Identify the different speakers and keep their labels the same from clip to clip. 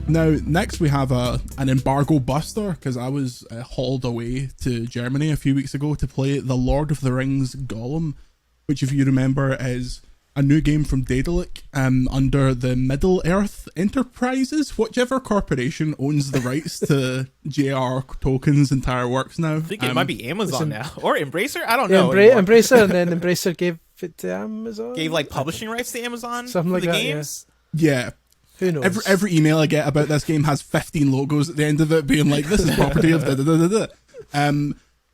Speaker 1: Now, next we have an embargo buster, because I was hauled away to Germany a few weeks ago to play The Lord of the Rings Gollum, which, if you remember, is a new game from Daedalic under the Middle-earth Enterprises, whichever corporation owns the rights to J.R. Tolkien's entire works now.
Speaker 2: I think it might be Amazon now. Or Embracer? I don't know.
Speaker 3: Embracer, and then Embracer gave it to Amazon?
Speaker 2: Gave like publishing rights to Amazon?
Speaker 3: Something like
Speaker 2: the
Speaker 3: that,
Speaker 2: games?
Speaker 1: Yeah.
Speaker 3: Who knows?
Speaker 1: Every email I get about this game has 15 logos at the end of it being like, this is property of da-da-da-da-da.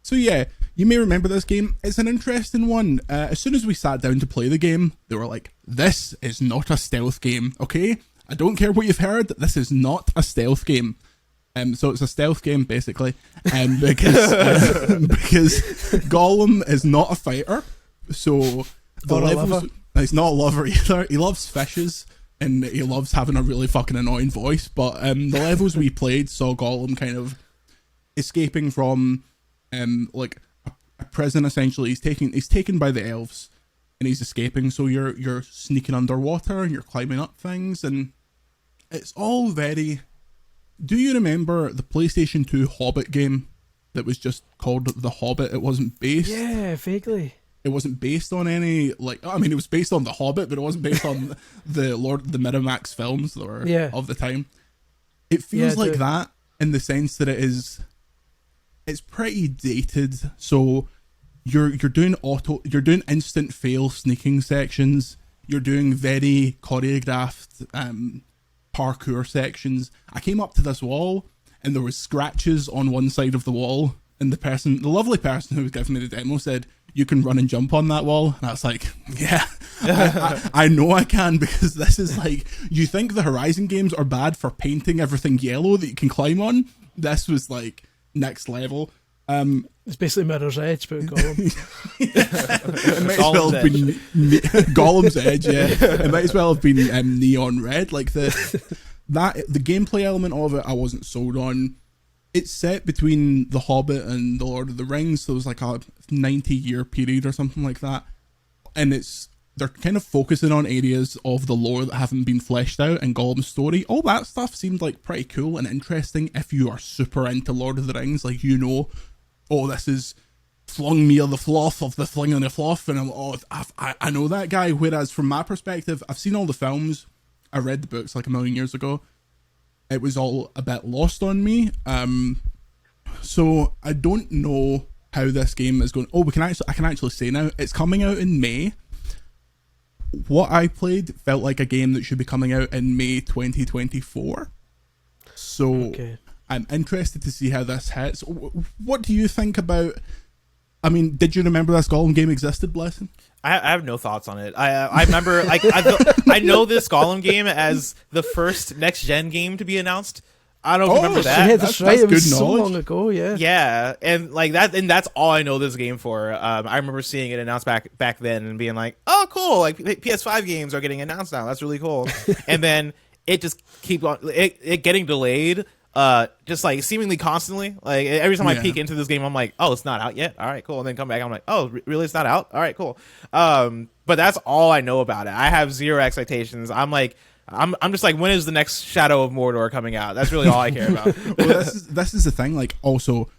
Speaker 1: So yeah, you may remember this game. It's an interesting one. As soon as we sat down to play the game, they were like, this is not a stealth game, okay? I don't care what you've heard, this is not a stealth game. So it's a stealth game, basically, because Gollum is not a fighter, so the levels... He's not a lover either. He loves fishes, and he loves having a really fucking annoying voice, but the levels we played saw Gollum kind of escaping from like a prison. Essentially, he's taken by the elves, and he's escaping. So you're sneaking underwater and you're climbing up things, and it's all very... Do you remember the PlayStation 2 Hobbit game that was just called The Hobbit? It wasn't based...
Speaker 3: Yeah, vaguely.
Speaker 1: It wasn't based on any, like, I mean, it was based on The Hobbit, but it wasn't based on the Miramax films that were of the time. It feels like that in the sense that it's pretty dated. So you're doing instant fail sneaking sections. You're doing very choreographed parkour sections. I came up to this wall and there was scratches on one side of the wall, and the lovely person who was giving me the demo said, you can run and jump on that wall. And I was like, yeah, I know I can, because this is like, you think the Horizon games are bad for painting everything yellow that you can climb on? This was like next level.
Speaker 3: It's basically Mirror's Edge, but Gollum.
Speaker 1: It might as well have been Gollum's Edge, yeah. It might as well have been neon red. Like the gameplay element of it, I wasn't sold on. It's set between The Hobbit and The Lord of the Rings, so it was like a 90-year period or something like that. And they're kind of focusing on areas of the lore that haven't been fleshed out, and Gollum's story. All that stuff seemed like pretty cool and interesting if you are super into Lord of the Rings. Like, this is flung me on the fluff of the fling on the fluff, and I know that guy. Whereas from my perspective, I've seen all the films, I read the books like a million years ago. It was all a bit lost on me. So I don't know how this game is going. Oh, I can actually say now, it's coming out in May. What I played felt like a game that should be coming out in May 2024. So okay. I'm interested to see how this hits. What do you think about... I mean, did you remember this Gollum game existed, Blessing?
Speaker 2: I have no thoughts on it. I remember, like, I know this Gollum game as the first next-gen game to be announced. I don't remember that.
Speaker 3: Yeah, that's right. It was so long ago, yeah.
Speaker 2: Yeah, and like that, and that's all I know this game for. I remember seeing it announced back then and being like, oh, cool, like PS5 games are getting announced now. That's really cool. And then it just keep on, it getting delayed. Just like seemingly constantly, like every time I peek into this game, I'm like, oh, it's not out yet. All right, cool. And then come back, I'm like, oh, really? It's not out. All right, cool. But that's all I know about it. I have zero expectations. I'm like, I'm just like, when is the next Shadow of Mordor coming out? That's really all I care about.
Speaker 1: Well, this is the thing. Like, also,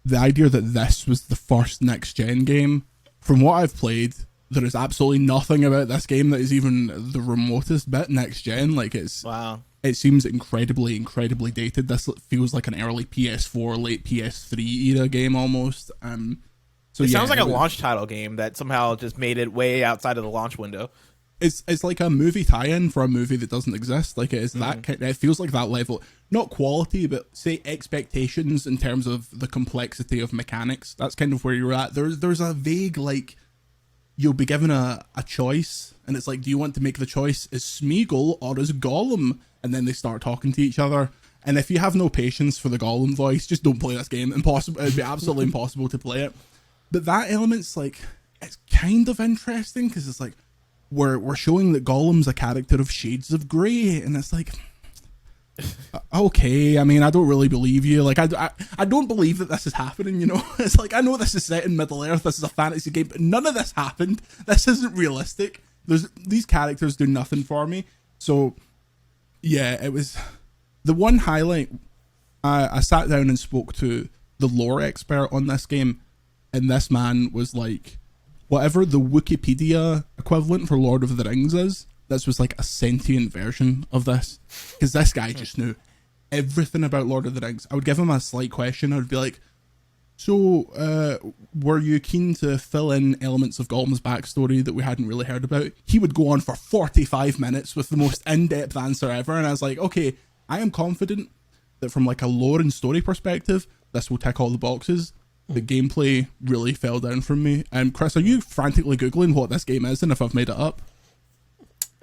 Speaker 1: the idea that this was the first next gen game, from what I've played, there is absolutely nothing about this game that is even the remotest bit next gen. Like,
Speaker 2: wow.
Speaker 1: It seems incredibly, incredibly dated. This feels like an early PS4, late PS3 era game almost. So
Speaker 2: it sounds like a launch title game that somehow just made it way outside of the launch window.
Speaker 1: It's like a movie tie-in for a movie that doesn't exist. Like, it is that it feels like that level, not quality, but say expectations in terms of the complexity of mechanics. That's kind of where you're at. There's a vague, like, you'll be given a choice, and it's like, do you want to make the choice as Smeagol or as Gollum? And then they start talking to each other. And if you have no patience for the Gollum voice, just don't play this game. Impossible. It'd be absolutely impossible to play it. But that element's like, it's kind of interesting because it's like, we're showing that Gollum's a character of shades of grey, and it's like, okay, I mean, I don't really believe you. Like, I don't believe that this is happening, you know? It's like, I know this is set in Middle Earth, this is a fantasy game, but none of this happened. This isn't realistic. These characters do nothing for me. So, yeah, it was The one highlight, I sat down and spoke to the lore expert on this game, and this man was like, whatever the Wikipedia equivalent for Lord of the Rings is, this was like a sentient version of this, because this guy just knew everything about Lord of the Rings. I would give him a slight question. I would be like, so were you keen to fill in elements of Gollum's backstory that we hadn't really heard about? He would go on for 45 minutes with the most in-depth answer ever, and I was like, okay, I am confident that from like a lore and story perspective, this will tick all the boxes. The gameplay really fell down from me. Chris, are you frantically Googling what this game is and if I've made it up?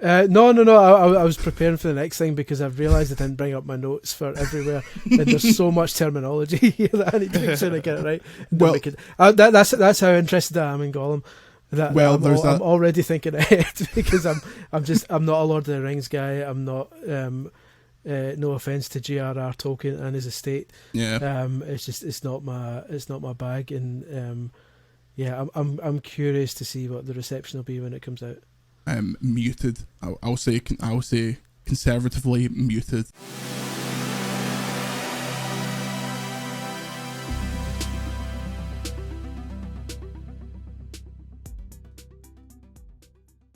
Speaker 3: No. I was preparing for the next thing because I've realised I didn't bring up my notes for everywhere, and there's so much terminology here that I need to make sure I get it right. Well, that's how interested I am in Gollum. I'm already thinking ahead because I'm not a Lord of the Rings guy. I'm not. No offense to J.R.R. Tolkien and his estate.
Speaker 1: Yeah.
Speaker 3: It's not my bag, and I'm curious to see what the reception will be when it comes out.
Speaker 1: Muted. I'll say conservatively muted.